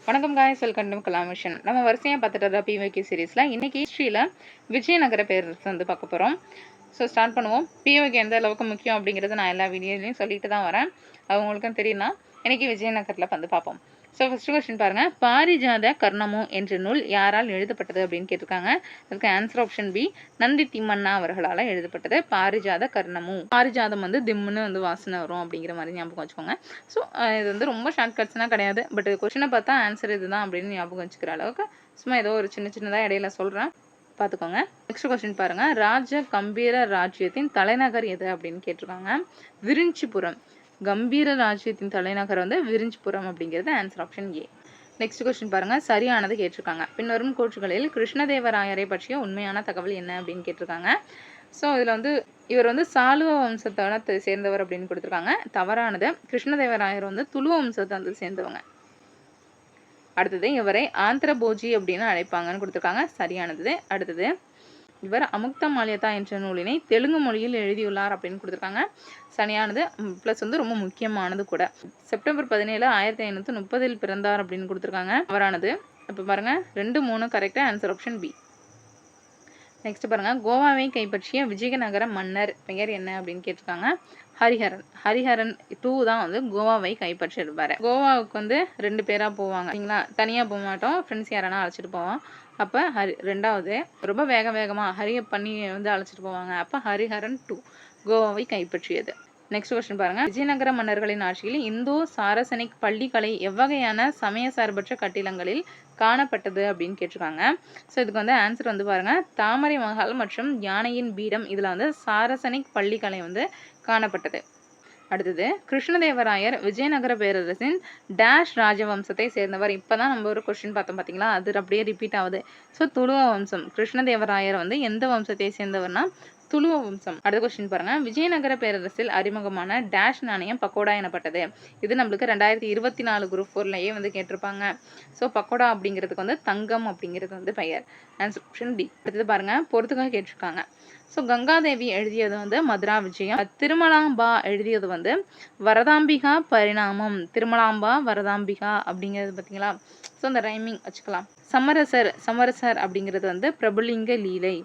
வணக்கம் guys, welcome to கலாமிஷன். நம்ம வரிசையாக பார்த்துட்டு பிவிகே சீரீஸில் இன்றைக்கி ஹிஸ்ட்ரியில் விஜயநகர பேரரசு வந்து பார்க்க போகிறோம். ஸோ ஸ்டார்ட் பண்ணுவோம். பிவிகே எந்த அளவுக்கு முக்கியம் அப்படிங்கிறத நான் எல்லா வீடியோலையும் சொல்லிட்டு தான் வரேன். அவங்களுக்கும் தெரியும்னா இன்றைக்கி விஜயநகரில் வந்து பார்ப்போம். ஸோ ஃபஸ்ட்டு கொஸ்டின் பாருங்கள், பாரிஜாத கர்ணமு என்ற நூல் யாரால் எழுதப்பட்டது அப்படின்னு கேட்டிருக்காங்க. அதுக்கு answer option B, Nandi Thimmanna அவர்களால் எழுதப்பட்டது பாரிஜாத கர்ணமு. பாரிஜாதம் வந்து திம்முன்னு வந்து வாசனை வரும் அப்படிங்கிற மாதிரி ஞாபகம் வச்சுக்கோங்க. ஸோ இது வந்து ரொம்ப ஷார்ட்கட்ஸ்னால் கிடையாது, பட் கொஸ்டினை பார்த்தா ஆன்சர் இதுதான் அப்படின்னு ஞாபகம் வச்சுக்கிற அளவுக்கு சும்மா ஏதோ ஒரு சின்னதாக இடையில சொல்கிறேன், பார்த்துக்கோங்க. நெக்ஸ்ட் கொஸ்டின் பாருங்கள், ராஜ கம்பீர ராஜ்யத்தின் தலைநகர் எது அப்படின்னு கேட்டிருக்காங்க. விரிஞ்சிபுரம். கம்பீர ராஜ்யத்தின் தலைநகர் வந்து விரிஞ்சிபுரம் அப்படிங்கிறது ஆன்சர் ஆப்ஷன் ஏ. நெக்ஸ்ட் கொஸ்டின் பாருங்க, சரியானது கேட்டிருக்காங்க. பின்வரும் கூற்றுகளில் கிருஷ்ணதேவராயரை பற்றிய உண்மையான தகவல் என்ன அப்படின்னு கேட்டிருக்காங்க. ஸோ இதில் வந்து இவர் வந்து சாலுவ வம்சத்தை சேர்ந்தவர் அப்படின்னு கொடுத்துருக்காங்க. தவறானது. கிருஷ்ணதேவராயர் வந்து துளுவ வம்சத்தை வந்து சேர்ந்தவங்க. அடுத்தது, இவரை ஆந்திரபோஜி அப்படின்னு அழைப்பாங்கன்னு கொடுத்துருக்காங்க. சரியானது. அடுத்தது, இவர் அமுக்த மால்யதா என்ற நூலினை தெலுங்கு மொழியில் எழுதியுள்ளார் அப்படின்னு கொடுத்துருக்காங்க. சரியானது. ப்ளஸ் வந்து ரொம்ப முக்கியமானது கூட. செப்டம்பர் 17, 1530 பிறந்தார் அப்படின்னு கொடுத்துருக்காங்க. தவறானது. இப்போ பாருங்க, 2, 3 கரெக்டாக. Answer option B. நெக்ஸ்ட் பாருங்க, கோவாவை கைப்பற்றிய விஜயநகர மன்னர் பெயர் என்ன அப்படின்னு கேட்டிருக்காங்க. ஹரிஹரன். ஹரிஹரன் 2 தான் வந்து கோவாவை கைப்பற்றிருப்பாரு. கோவாவுக்கு வந்து 2 பேரா போவாங்க சரிங்களா, தனியாக போக மாட்டோம், ஃப்ரெண்ட்ஸ் யாரானா அழைச்சிட்டு போவோம். அப்போ ரெண்டாவது ரொம்ப வேகமாக ஹரிய பண்ணி வந்து அழைச்சிட்டு போவாங்க. அப்போ ஹரிஹரன் 2 கோவாவை கைப்பற்றியது. நெக்ஸ்ட் கொஸ்டின் பாருங்க, விஜயநகர மன்னர்களின் ஆட்சியில் இந்தோ சாரசனிக் பள்ளிக்கலை எவ்வகையான சமய சார்பற்ற கட்டிடங்களில் காணப்பட்டது அப்படின்னு கேட்டிருக்காங்க. ஸோ இதுக்கு வந்து ஆன்சர் வந்து பாருங்க, தாமரை மஹால் மற்றும் யானையின் பீடம் இதில் வந்து சாரசனிக் பள்ளிக்கலை வந்து காணப்பட்டது. அடுத்தது, கிருஷ்ணதேவராயர் விஜயநகர பேரரசின் டேஷ் ராஜவம்சத்தை சேர்ந்தவர். இப்போதான் நம்ம ஒரு கொஸ்டின் பார்த்தோம் பார்த்தீங்களா, அது அப்படியே ரிப்பீட் ஆகுது. ஸோ துளுவ வம்சம். கிருஷ்ணதேவராயர் வந்து எந்த வம்சத்தை சேர்ந்தவர்னா துளுவ வம்சம். அடுத்த கொஸ்டின் பாருங்க, விஜயநகர பேரரசில் அறிமுகமான டேஷ் நாணயம் பக்கோடா எனப்பட்டது. இது நம்மளுக்கு 2024 குரூப் 4லயே வந்து கேட்டிருப்பாங்க. ஸோ பக்கோடா அப்படிங்கிறதுக்கு வந்து தங்கம் அப்படிங்கிறது வந்து பெயர். Answer option D. அடுத்தது பாருங்க, பொறுத்துக்காக கேட்டிருக்காங்க. ஸோ கங்காதேவி எழுதியது வந்து மதுரா விஜயம். திருமலாம்பா எழுதியது வந்து வரதாம்பிகா பரிணாமம். திருமலாம்பா வரதாம்பிகா அப்படிங்கிறது பார்த்தீங்களா. ஸோ அந்த ரைமிங் வச்சுக்கலாம். சமரசர் அப்படிங்கிறது வந்து பிரபுலிங்க லீலை.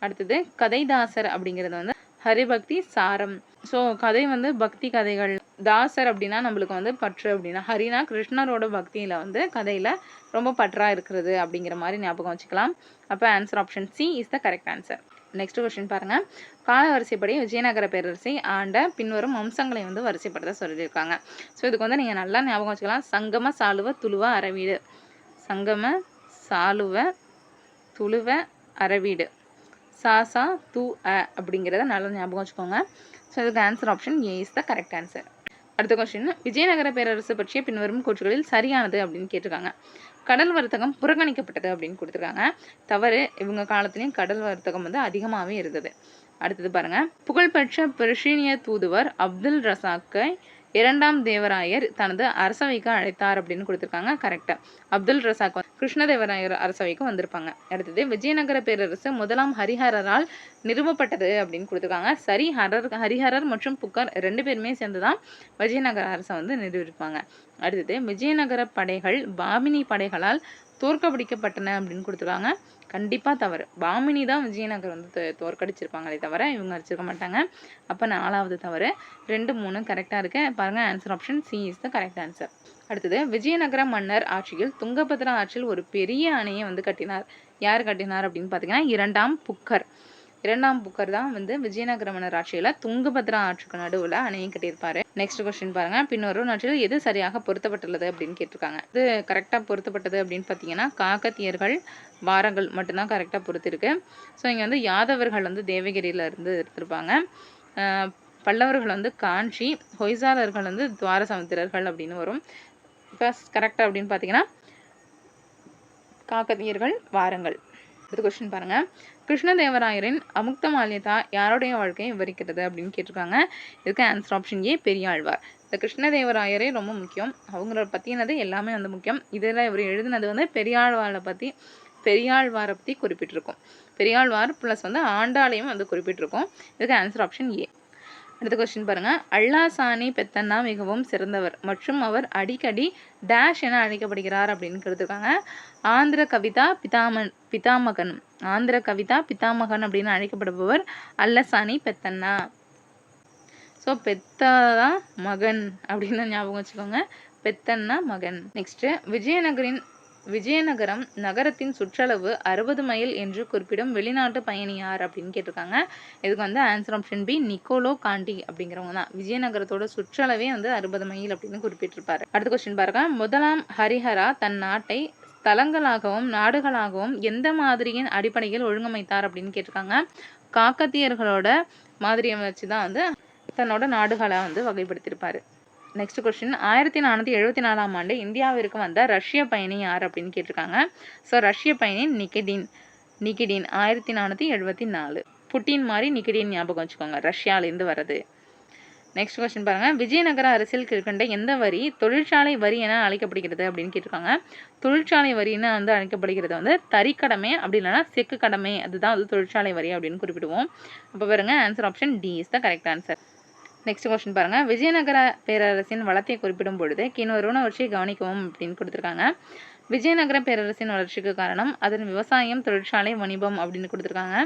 அடுத்தது, கதைதாசர் அப்படிங்கிறது வந்து ஹரிபக்தி சாரம். ஸோ கதை வந்து பக்தி கதைகள். தாசர் அப்படின்னா நம்மளுக்கு வந்து பற்று அப்படின்னா, ஹரினா கிருஷ்ணரோட பக்தியில் வந்து கதையில் ரொம்ப பற்றா இருக்கிறது அப்படிங்கிற மாதிரி ஞாபகம் வச்சுக்கலாம். அப்போ answer option C is the correct answer. Next question பாருங்க, கால வரிசைப்படி விஜயநகர பேரரசை ஆண்ட பின்வரும் வம்சங்களை வந்து வரிசைப்படுத்த சொல்லியிருக்காங்க. ஸோ இதுக்கு வந்து நீங்கள் நல்லா ஞாபகம் வச்சுக்கலாம். சங்கம சாலுவ துளுவ அரவீடு. சங்கம சாலுவ துளுவ அரவீடு. சாசா தூ அப்படிங்கிறத நல்லா ஞாபகம் வச்சுக்கோங்க. ஸோ இதுக்கு answer option A is the correct answer. அடுத்த கொஸ்டின், விஜயநகர பேரரசு பற்றிய பின்வரும் கூற்றுகளில் சரியானது அப்படின்னு கேட்டிருக்காங்க. கடல் வர்த்தகம் புறக்கணிக்கப்பட்டது அப்படின்னு கொடுத்துருக்காங்க. தவறு. இவங்க காலத்துலேயும் கடல் வர்த்தகம் வந்து அதிகமாகவே இருந்தது. அடுத்தது பாருங்க, புகழ்பெற்ற பெர்ஷினிய தூதுவர் அப்துல் ரசாக்கை 2ஆம் தேவராயர் தனது அரசவைக்கு அழைத்தார் அப்படின்னு கொடுத்துருக்காங்க. கரெக்டா. அப்துல் ரசாக் கிருஷ்ணதேவராயர் அரசவைக்கு வந்திருப்பாங்க. அடுத்தது, விஜயநகர பேரரசு 1ஆம் ஹரிஹரரால் நிறுவப்பட்டது அப்படின்னு கொடுத்துருக்காங்க. சரி. ஹரிஹரர் மற்றும் புக்கர் 2 பேருமே சேர்ந்துதான் விஜயநகர அரசை வந்து நிறுவிருப்பாங்க. அடுத்தது, விஜயநகர படைகள் பாமினி படைகளால் தோற்கடிக்கப்பட்டன அப்படின்னு கொடுத்துருக்காங்க. கண்டிப்பாக தவறு. பாமினி தான் விஜயநகர் வந்து தோற்கடிச்சிருப்பாங்களே தவிர இவங்க அடிச்சிருக்க மாட்டாங்க. அப்போ 4வது தவறு. 2, 3 கரெக்டாக இருக்கு. பாருங்க, answer option C is the correct answer. அடுத்தது, விஜயநகர மன்னர் ஆட்சியில் துங்கபத்ரா ஆற்றில் ஒரு பெரிய அணையை வந்து கட்டினார். யார் கட்டினார் அப்படின்னு பார்த்தீங்கன்னா 2ஆம் புக்கர். 2ஆம் புக்கர் தான் வந்து விஜயநகர மன்னர் ஆட்சியில் துங்கபத்ரா ஆற்றுக்கு நடுவில் அணையை கட்டியிருப்பாரு. நெக்ஸ்ட் கொஸ்டின் பாருங்க, பின்னொரு நாட்டில் எது சரியாக பொருத்தப்பட்டுள்ளது அப்படின்னு கேட்டிருக்காங்க. இது கரெக்டாக பொருத்தப்பட்டது அப்படின்னு பார்த்தீங்கன்னா காக்கத்தியர்கள் வாரங்கள் மட்டும்தான் கரெக்டாக பொறுத்திருக்கு. ஸோ இங்கே வந்து யாதவர்கள் வந்து தேவகிரியில இருந்து எடுத்திருப்பாங்க. பல்லவர்கள் வந்து காஞ்சி, ஹொய்சாலர்கள் வந்து துவாரசமுத்திரர்கள் அப்படின்னு வரும். இப்போ கரெக்டாக அப்படின்னு பார்த்தீங்கன்னா காக்கத்தியர்கள் வாரங்கள். அடுத்த கொஸ்டின் பாருங்க, கிருஷ்ணதேவராயரின் அமுக்த மால்யதா யாருடைய வாழ்க்கையை விவரிக்கிறது அப்படின்னு கேட்டிருக்காங்க. இதுக்கு ஆன்சர் ஆப்ஷன் ஏ, பெரியாழ்வார். இந்த கிருஷ்ணதேவராயரே ரொம்ப முக்கியம். அவங்கள பற்றினது எல்லாமே வந்து முக்கியம். இதில் இவர் எழுதினது வந்து பெரியாழ்வாரை பற்றி குறிப்பிட்டிருக்கோம். பெரியாழ்வார் ப்ளஸ் வந்து ஆண்டாளையும் வந்து குறிப்பிட்டிருக்கோம். இதுக்கு ஆன்சர் ஆப்ஷன் ஏ. அடுத்த கொஸ்டின் பாருங்க. அல்லாசானி பெத்தன்னா மிகவும் சிறந்தவர் மற்றும் அவர் அடிக்கடி டேஷ் என அழைக்கப்படுகிறார் அப்படின்னு கொடுத்துருக்காங்க. ஆந்திர கவிதா பிதாமகன் ஆந்திர கவிதா பிதாமகன் அப்படின்னு அழைக்கப்படுபவர் அல்லசானி பெத்தன்னா. ஸோ பெத்தாதான் மகன் அப்படின்னு ஞாபகம் வச்சுக்கோங்க. பெத்தன்னா மகன். நெக்ஸ்ட் விஜயநகரம் நகரத்தின் சுற்றளவு 60 மைல் என்று குறிப்பிடும் வெளிநாட்டு பயணி யார் அப்படின்னு கேட்டிருக்காங்க. இதுக்கு வந்து ஆன்சர் ஆப்ஷன் பி நிக்கோலோ காண்டி அப்படிங்கிறவங்க தான். விஜயநகரத்தோட சுற்றளவே வந்து 60 மைல் அப்படின்னு குறிப்பிட்டிருப்பாரு. அடுத்த கொஸ்டின் பாருங்க. முதலாம் ஹரிஹரா தன் நாட்டை ஸ்தலங்களாகவும் நாடுகளாகவும் எந்த மாதிரியின் அடிப்படையில் ஒழுங்கமைத்தார் அப்படின்னு கேட்டிருக்காங்க. காக்கத்தியர்களோட மாதிரியை வச்சுதான் வந்து தன்னோட நாடுகளை வந்து வகைப்படுத்தியிருப்பாரு. Next question. 1474ஆம் ஆண்டு இந்தியாவிற்கு வந்த ரஷ்ய பயணி யார் அப்படின்னு கேட்டிருக்காங்க. ஸோ ரஷ்ய பயணி நிகிடின் 1474. புட்டின் மாதிரி நிகிடின் ஞாபகம் வச்சுக்கோங்க, ரஷ்யாவிலேருந்து வர்றது. நெக்ஸ்ட் கொஸ்டின் பாருங்க. விஜயநகர அரசியல் கீழ்கண்ட எந்த வரி தொழிற்சாலை வரி என அழைக்கப்படுகிறது அப்படின்னு கேட்டிருக்காங்க. தொழிற்சாலை வரின்னு வந்து அழைக்கப்படுகிறது வந்து தறிக்கடமை அப்படி இல்லைன்னா செக்கு கடமை, அதுதான் வந்து தொழிற்சாலை வரி அப்படின்னு குறிப்பிடுவோம். அப்போ பாருங்க answer option D is the correct answer. Next question பாருங்க. விஜயநகர பேரரசின் வளத்தை குறிப்பிடும் பொழுது கீழ்வருவனவற்றை கவனிக்கவும் அப்படின்னு கொடுத்துருக்காங்க. விஜயநகர பேரரசின் வளர்ச்சிக்கு காரணம் அதன் விவசாயம், தொழிற்சாலை, வணிபம் அப்படின்னு கொடுத்துருக்காங்க.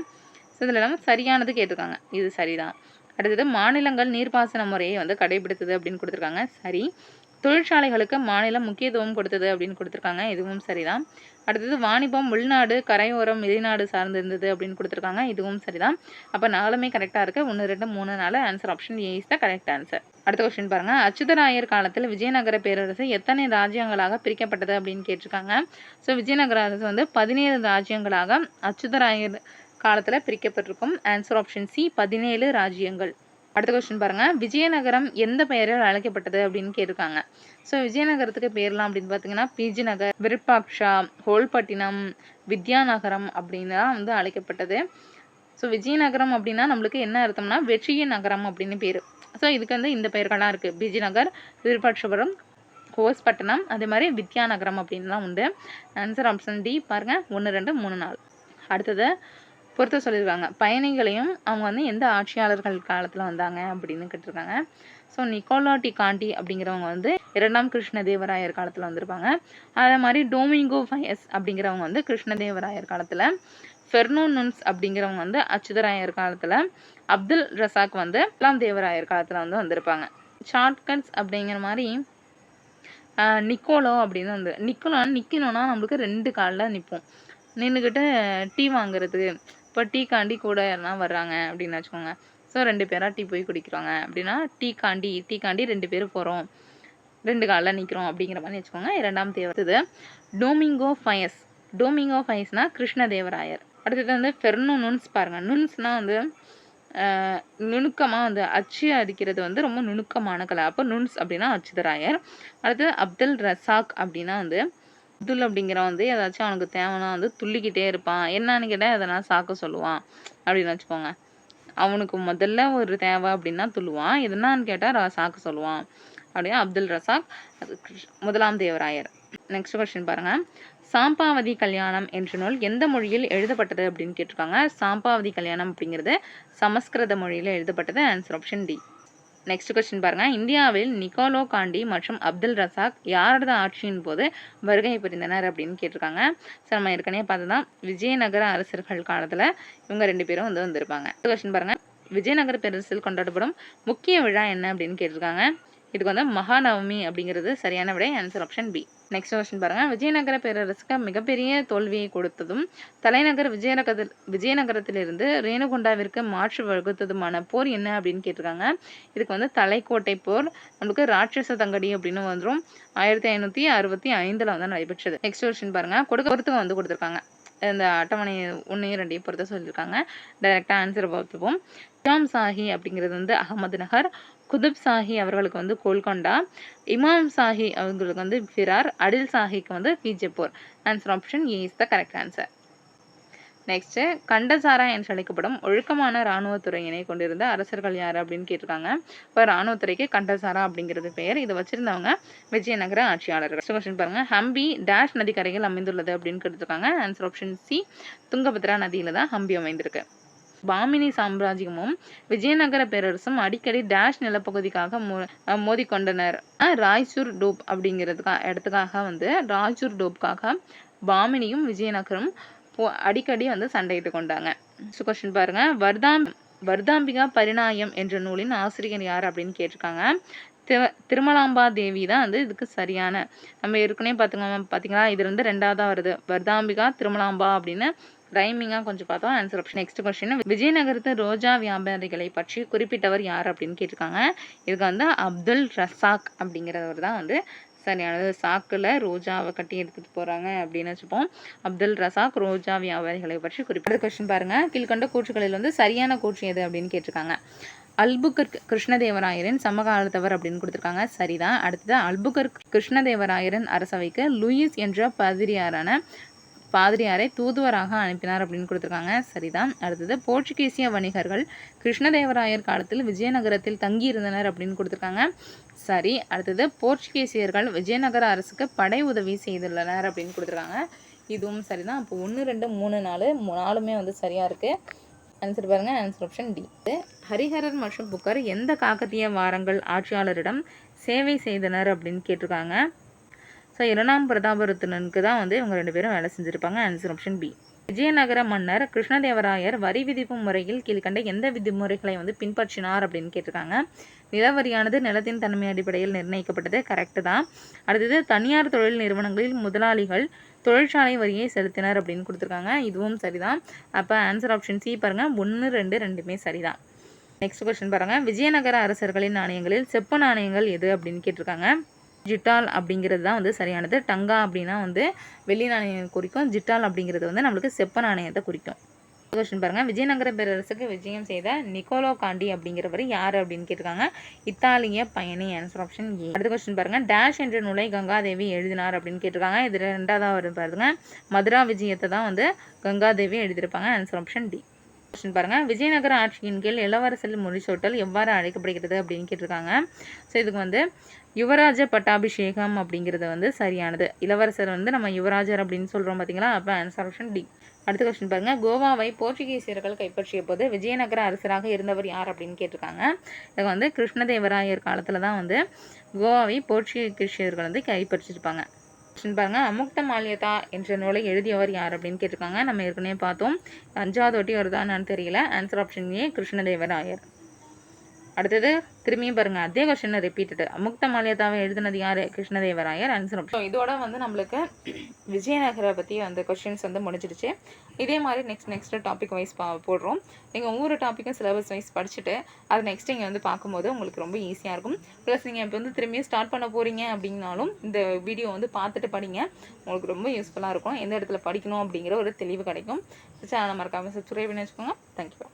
ஸோ இதில் எல்லாம் சரியானது கேட்டிருக்காங்க. இது சரிதான். அடுத்தது மாநிலங்கள் நீர்ப்பாசன முறையை வந்து கடைபிடித்தது அப்படின்னு கொடுத்துருக்காங்க. சரி. தொழிற்சாலைகளுக்கு மாநிலம் முக்கியத்துவம் கொடுத்தது அப்படின்னு கொடுத்துருக்காங்க. இதுவும் சரிதான். அடுத்தது வாணிபம் உள்நாடு, கரையோரம், வெளிநாடு சார்ந்து இருந்தது அப்படின்னு கொடுத்துருக்காங்க. இதுவும் சரிதான். அப்போ நாலுமே கரெக்டாக இருக்குது. 1, 2, 3, 4 answer option A is the correct answer. அடுத்த கொஸ்டின் பாருங்க. அச்சுதராயர் காலத்தில் விஜயநகர பேரரசு எத்தனை ராஜ்யங்களாக பிரிக்கப்பட்டது அப்படின்னு கேட்டிருக்காங்க. ஸோ விஜயநகர அரசு வந்து 17 ராஜ்யங்களாக அச்சுதராயர் காலத்தில் பிரிக்கப்பட்டிருக்கும். ஆன்சர் ஆப்ஷன் சி 17 ராஜ்யங்கள். அடுத்த கொஸ்டின் பாருங்க. விஜயநகரம் எந்த பெயரில் அழைக்கப்பட்டது அப்படின்னு கேட்டிருக்காங்க. ஸோ விஜயநகரத்துக்கு பேர்லாம் அப்படின்னு பார்த்தீங்கன்னா பிஜிநகர், விருப்பாக்ஷா, ஹோல்பட்டினம், வித்யாநகரம் அப்படின்னு தான் வந்து அழைக்கப்பட்டது. ஸோ விஜயநகரம் அப்படின்னா நம்மளுக்கு என்ன அர்த்தம்னா வெற்றியின் நகரம் அப்படின்னு பேர். ஸோ இதுக்கு வந்து இந்த பெயர்கள்லாம் இருக்குது. பிஜிநகர், விருப்பாட்சபுரம், ஹோஸ்பட்டினம், அதே மாதிரி வித்யாநகரம் அப்படின்லாம் உண்டு. ஆன்சர் ஆப்ஷன் டி பாருங்க 1, 2, 3, 4. அடுத்தது பொறுத்த சொல்லியிருக்காங்க. பயணிகளையும் அவங்க வந்து எந்த ஆட்சியாளர்கள் காலத்தில் வந்தாங்க அப்படின்னு கேட்டிருக்காங்க. ஸோ நிக்கோலோ டி காண்டி அப்படிங்கிறவங்க வந்து 2ஆம் கிருஷ்ணதேவராயர் காலத்தில் வந்திருப்பாங்க. அதே மாதிரி டோமிங்கோ ஃபயஸ் அப்படிங்கிறவங்க வந்து கிருஷ்ணதேவராயர் காலத்தில், ஃபெர்னோனுன்ஸ் அப்படிங்கிறவங்க வந்து அச்சுதராயர் காலத்தில், அப்துல் ரசாக் வந்து 1ஆம் தேவராயர் காலத்தில் வந்து வந்திருப்பாங்க. ஷார்ட்கட்ஸ் அப்படிங்கிற மாதிரி நிக்கோலோ அப்படின்னு வந்து நிற்கணும்னா நம்மளுக்கு 2 காலில் நிற்போம். நின்றுக்கிட்டு டீ வாங்குறது. இப்போ டீ காண்டி கூட யாருனா வர்றாங்க அப்படின்னு வச்சுக்கோங்க. ஸோ 2 பேராக டீ போய் குடிக்கிறாங்க அப்படின்னா டீ காண்டி 2 பேர் போகிறோம், 2 காலில் நிற்கிறோம் அப்படிங்கிற மாதிரி வச்சுக்கோங்க. 2ஆம் தேவராயர். டோமிங்கோ ஃபயஸ்னா கிருஷ்ணதேவராயர். அடுத்தது வந்து ஃபெர்னோனுன்ஸ் பாருங்கள். நுன்ஸ்னால் வந்து நுணுக்கமாக வந்து அச்சு அடிக்கிறது வந்து ரொம்ப நுணுக்கமான கலை. அப்போ நுன்ஸ் அப்படின்னா அச்சுதராயர். அடுத்தது அப்துல் ரசாக் அப்படின்னா வந்து அப்துல் அப்படிங்கிறவன் வந்து ஏதாச்சும் அவனுக்கு தேவைன்னா வந்து துள்ளிக்கிட்டே இருப்பான். என்னன்னு கேட்டால் எதனா சாக்க சொல்லுவான் அப்படின்னு வச்சுக்கோங்க. அவனுக்கு முதல்ல ஒரு தேவை அப்படின்னா துள்ளுவான், எதனான்னு கேட்டால் சாக்க சொல்லுவான் அப்படின்னா அப்துல் ரசாக். அது 1ஆம் தேவராயர். நெக்ஸ்ட் கொஸ்டின் பாருங்க. சாம்பாவதி கல்யாணம் என்ற நூல் எந்த மொழியில் எழுதப்பட்டது அப்படின்னு கேட்டிருக்காங்க. சாம்பாவதி கல்யாணம் அப்படிங்கிறது சமஸ்கிருத மொழியில் எழுதப்பட்டது. Answer option D. Next question பாருங்க. இந்தியாவில் நிக்கோலோ காண்டி மற்றும் அப்துல் ரசாக் யாரது ஆட்சியின் போது வருகை புரிந்தனர் அப்படின்னு கேட்டிருக்காங்க. ஸோ நம்ம ஏற்கனவே பார்த்ததான் விஜயநகர அரசர்கள் காலத்தில் இவங்க 2 பேரும் வந்து வந்திருப்பாங்க. கொஸ்டின் பாருங்க. விஜயநகர பேரரசில் கொண்டாடப்படும் முக்கிய விழா என்ன அப்படின்னு கேட்டிருக்காங்க. இதுக்கு வந்து மகாநவமி அப்படிங்கிறது சரியான விடை. Answer option B. Next question பாருங்க. விஜயநகர பேரரசுக்கு மிகப்பெரிய தோல்வியை கொடுத்ததும் தலைநகர் விஜயநகரத்திலிருந்து ரேணுகுண்டாவிற்கு மாற்று வகுத்ததுமான போர் என்ன அப்படின்னு கேட்டிருக்காங்க. இதுக்கு வந்து தலைக்கோட்டை போர். நம்மளுக்கு ராட்சச தங்கடி அப்படின்னு வந்துடும். 1565 வந்து நடைபெற்றது. நெக்ஸ்ட் கொஸ்டின் பாருங்க. பொறுத்துக்கு வந்து கொடுத்துருக்காங்க. இந்த அட்டவணை 1, 2 பொறுத்த சொல்லியிருக்காங்க. டைரெக்டாக ஆன்சர் பார்த்துப்போம். இமாம் சாஹி அப்படிங்கிறது வந்து அகமது நகர், குதுப் சாஹி அவர்களுக்கு வந்து கோல்கொண்டா, இமாம் சாஹி அவங்களுக்கு வந்து ஃபிரார், அடில் சாஹிக்கு வந்து Vijayapur. Answer option A is the correct answer. Next கண்டசாரா என்று அழைக்கப்படும் ஒழுக்கமான இராணுவத்துறையினை கொண்டிருந்த அரசர்கள் யார் அப்படின்னு கேட்டிருக்காங்க. இப்போ இராணுவத்துறைக்கு கண்டசாரா அப்படிங்கிறது பெயர். இதை வச்சிருந்தவங்க விஜயநகர ஆட்சியாளர்கள். கொஸ்டின் பாருங்க. ஹம்பி டேஷ் நதிக்கரையில் அமைந்துள்ளது அப்படின்னு கேட்டிருக்காங்க. ஆன்சர் ஆப்ஷன் சி துங்கபத்ரா நதியில தான் ஹம்பி அமைந்திருக்கு. பாமினி சாம்ராஜ்யமும் விஜயநகர பேரரசும் அடிக்கடி டேஷ் நிலப்பகுதிக்காக மோதிக்கொண்டனர். ராய்ச்சூர் டோப் இடத்துக்காக ராய்ச்சூர் டோப்காக பாமினியும் விஜயநகரம் அடிக்கடி சண்டையிட்டு கொண்டாங்க. கொஸ்டின் பாருங்க, வர்தாம்பிகா பரிணாயம் என்ற நூலின் ஆசிரியர் யார் அப்படின்னு கேட்டிருக்காங்க. திருமலாம்பா தேவி தான் இதுக்கு சரியான. நம்ம ஏற்கனவே பார்த்தீங்களா, இது ரெண்டாவதா வருது. வர்தாம்பிகா திருமலாம்பா அப்படின்னு ரைமிங்காக கொஞ்சம் பார்த்தோம். Answer option. நெக்ஸ்ட் கொஸ்டின், விஜயநகரத்து ரோஜா வியாபாரிகளை பற்றி குறிப்பிட்டவர் யார் அப்படின்னு கேட்டிருக்காங்க. இதுக்கு அப்துல் ரசாக் அப்படிங்கிறவர் தான் சரியானது. சாக்கில் ரோஜாவை கட்டி எடுத்துகிட்டு போகிறாங்க அப்படின்னு வச்சுப்போம். அப்துல் ரசாக் ரோஜா வியாபாரிகளை பற்றி குறிப்பிட்ட கொஸ்டின் பாருங்க. கீழ்கண்ட கூற்றுகளில் சரியான கூற்று எது அப்படின்னு கேட்டிருக்காங்க. அல்புகர்க் கிருஷ்ணதேவராயரின் சமகாலத்தவர் அப்படின்னு கொடுத்துருக்காங்க. சரிதான். அடுத்தது அல்புகர்க் கிருஷ்ணதேவராயரின் அரசவைக்கு லூயிஸ் என்ற பாதிரியாரை தூதுவராக அனுப்பினார் அப்படின்னு கொடுத்துருக்காங்க. சரிதான். அடுத்தது போர்ச்சுகீசிய வணிகர்கள் கிருஷ்ணதேவராயர் காலத்தில் விஜயநகரத்தில் தங்கியிருந்தனர் அப்படின்னு கொடுத்துருக்காங்க. சரி. அடுத்தது போர்ச்சுகீசியர்கள் விஜயநகர அரசுக்கு படை உதவி செய்துள்ளனர் அப்படின்னு கொடுத்துருக்காங்க. இதுவும் சரிதான். அப்போ 1, 2, 3, 4 சரியா இருக்கு. ஆன்சர் பாருங்க. Answer option D. ஹரிஹரன் மற்றும் புக்கர் எந்த காக்கத்திய வாரங்கள் ஆட்சியாளரிடம் சேவை செய்தனர் அப்படின்னு கேட்டிருக்காங்க. ஸோ 2ஆம் பிரதாபருத்தனுக்கு தான் இவங்க 2 பேரும் வேலை செஞ்சுருப்பாங்க. Answer option B. விஜயநகர மன்னர் கிருஷ்ணதேவராயர் வரி விதிப்பு முறையில் கீழ்கண்ட எந்த விதிமுறைகளை பின்பற்றினார் அப்படின்னு கேட்டிருக்காங்க. நிலவரியானது நிலத்தின் தன்மை அடிப்படையில் நிர்ணயிக்கப்பட்டது. கரெக்டு தான். அடுத்தது தனியார் தொழில் நிறுவனங்களில் முதலாளிகள் தொழிற்சாலை வரியை செலுத்தினர் அப்படின்னு கொடுத்துருக்காங்க. இதுவும் சரிதான். அப்போ ஆன்சர் ஆப்ஷன் சி பாருங்க. 1, 2 2மே சரிதான். நெக்ஸ்ட் கொஸ்டின் பாருங்க, விஜயநகர அரசர்களின் நாணயங்களில் செப்பு நாணயங்கள் எது அப்படின்னு கேட்டிருக்காங்க. ஜிட்டால் அப்படிங்கிறது தான் சரியானது. டங்கா அப்படின்னா வெள்ளி நாணயம் குறிக்கும். ஜிட்டால் அப்படிங்கிறது நம்மளுக்கு செப்ப நாணயத்தை குறிக்கும். கொஸ்டின் பாருங்க, விஜயநகர பேரரசுக்கு விஜயம் செய்த நிக்கோலோ காண்டி அப்படிங்கிறவர் யார் அப்படின்னு கேட்டிருக்காங்க. இத்தாலிய பயணி. ஆன்சர் ஆப்ஷன் ஏ. அடுத்த கொஸ்டின் பாருங்க, டேஷ் என்ற நூலை கங்காதேவி எழுதினார் அப்படின்னு கேட்டிருக்காங்க. இது 2வது பாருங்க, மதுரா விஜயத்தை தான் கங்காதேவி எழுதியிருப்பாங்க. Answer option D. கொஸ்டின் பாருங்க, விஜயநகர ஆட்சியின் கீழ் இளவரசர் முடிசூட்டல் எவ்வாறு அழைக்கப்படுகிறது அப்படின்னு கேட்டிருக்காங்க. ஸோ இதுக்கு யுவராஜ பட்டாபிஷேகம் அப்படிங்கிறது சரியானது. இளவரசர் நம்ம யுவராஜர் அப்படின்னு சொல்கிறோம் பார்த்தீங்களா. அப்போ ஆன்சர் ஆப்ஷன் டி. அடுத்த கொஸ்டின் பாருங்க, கோவாவை போர்ச்சுகீசியர்கள் கைப்பற்றிய போது விஜயநகர அரசராக இருந்தவர் யார் அப்படின்னு கேட்டிருக்காங்க. இது கிருஷ்ணதேவராயர் காலத்தில் தான் கோவாவை போர்ச்சுகீசியர்கள் கைப்பற்றிருப்பாங்க. கொஸ்டின் பாருங்க, அமுக்த மால்யதா என்ற நூலை எழுதியவர் யார் அப்படின்னு கேட்டிருக்காங்க. நம்ம ஏற்கனவே பார்த்தோம். 5வது ஒட்டி வருதான்னு தெரியல. ஆன்சர் ஆப்ஷன் ஏ கிருஷ்ணதேவராயர். அடுத்தது திரும்பியும் பாருங்க, அதே கொஸ்டின் ரிப்பீட்டட். அமுக்த மால்யதாவை எழுதினது யாரு? கிருஷ்ணதேவராயர். Answer option. இதோட நம்மளுக்கு விஜயநகரை பற்றி கொஸ்டின்ஸ் முடிஞ்சிடுச்சு. இதே மாதிரி நெக்ஸ்ட் டாபிக் வைஸ் போடுறோம். நீங்கள் ஒவ்வொரு டாப்பிக்கும் சிலபஸ் வைஸ் படிச்சுட்டு அது நெக்ஸ்ட் இங்கே பார்க்கும்போது உங்களுக்கு ரொம்ப ஈஸியாக இருக்கும். ப்ளஸ் நீங்கள் இப்போ திரும்பியும் ஸ்டார்ட் பண்ண போகிறீங்க அப்படின்னாலும் இந்த வீடியோ பார்த்துட்டு படிங்க. உங்களுக்கு ரொம்ப யூஸ்ஃபுல்லாக இருக்கும். எந்த இடத்துல படிக்கணும் அப்படிங்கிற ஒரு தெளிவு கிடைக்கும். சேனலை மறக்காமல் சப்ஸ்கிரைப் பண்ணி வச்சுக்கோங்க. தேங்க்யூ.